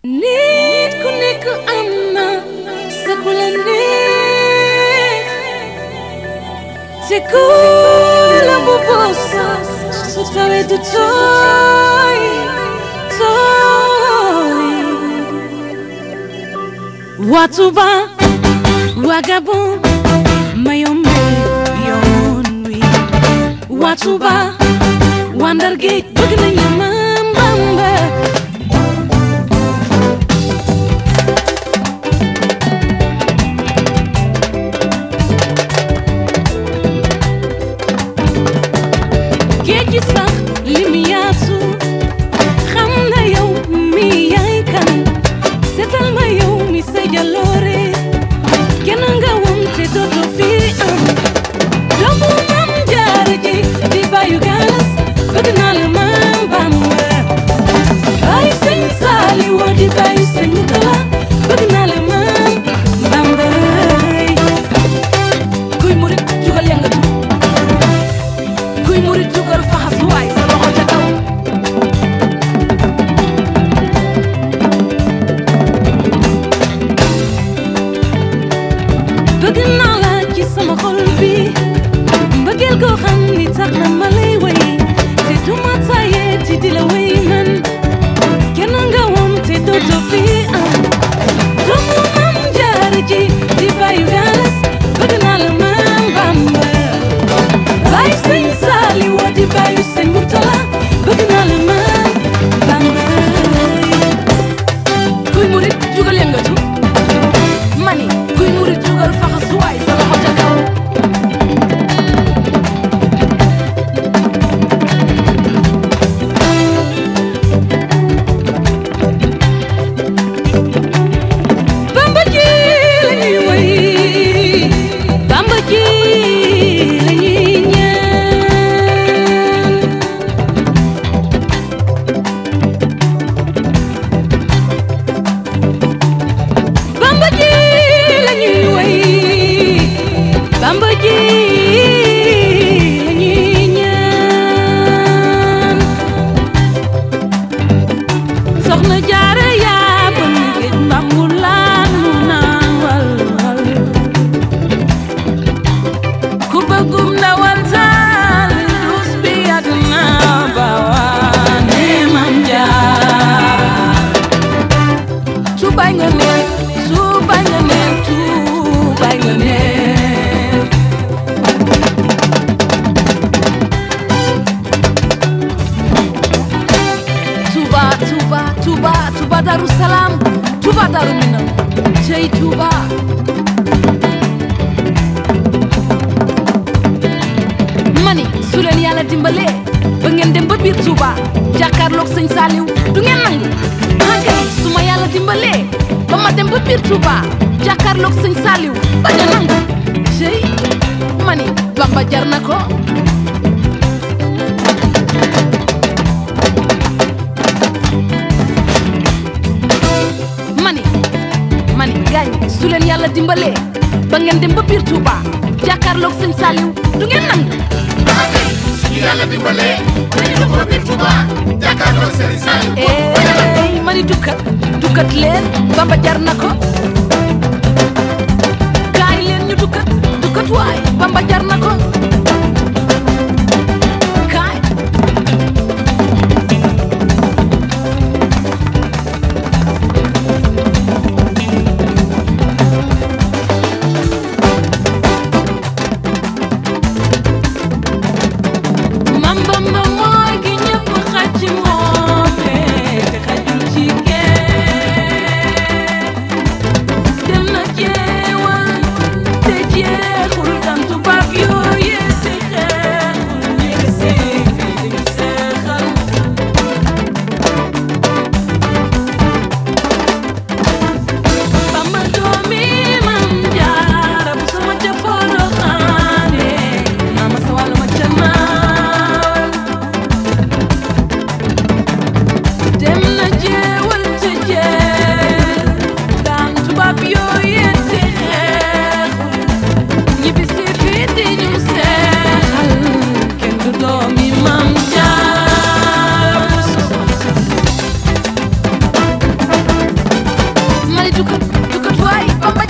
nit ku nekk am na sa ku la neex te ku la bu bosa su tawee du tooy Watuba Wagabon Mayombe yoon wi Watuba Wandargeej bëgg nañu Maam Bamba géej gi sax li mu yaatu xam na yow mi yaay kan seetal ma yow mi sa jaloore kenn nga woon te dooto fi am doomu Maam Jaara ji di bayu galas bëgg naa la Maam Bamba bayu Sëñ Saaliw di bayu Sëñ Murtala bëgg naa la Maam Bamba kuy murit jugal yangatu kuy murit jugal faxas waay sa loxo ca kaw bëgg naa la ci sama xol bi mbëggeel goo xam ni tax na ma lay way te duma taye ci di la way man kenn nga woon te dootoo fi am doomu Maam Jaara ji di bayu galas bëgg naa la Maam Bamba bayu Sëñ Saaliw di bayu Sëñ Murtala bëgg naa la Maam Bamba kuy murit jugal yëngatu mani kuy murit jugal faxas waay sa loxo ca kaw Bamba ji la ñuy way Bamba ji la ñuy ñaan Bamba ji la ñuy way Bamba ji la ñuy ñaan Soxna Jaara yaa bon géej Mbambulaan mu naan wal wal ku bëggum ndawal taal dus bi yàgg na bawaane Maam Jaara su bay nga neen su bay nga neen tu bay nga neen Tuba Tuba Tuba Tuba Daru Salaam Tuba Daru Minam cey Tuba mani su leen Yàlla dimbalee ba ngeen dem ba biir Tuba jàkkaarloog Sëñ Saaliw du ngeen nangu hankay su ma Yàlla dimbalee ba ma dem ba biir Tuba jàkkaarloog Sëñ Saaliw bañ a nangu cey mani Bamba jar na ko mani gaañ su leen Yàlla dimbalee ba ngeen dem ba biir Tuuba jàkkaarloog Sëñ Saaliw du ngeen nangu suñu Yàlla dimbalee dañu dem ba biir Tuuba jàkkaarloog Sëñ Saaliw mani dukkat leen Bamba jar na ko kaay leen ñu dukkat waay Bamba jar na ko kaay Maam Bamba mooy ki ñëpp xaj ci moom te xajul ci kenn dem na jeewal te jeexul tam tubaab yooyu cukat cukat waay Bamba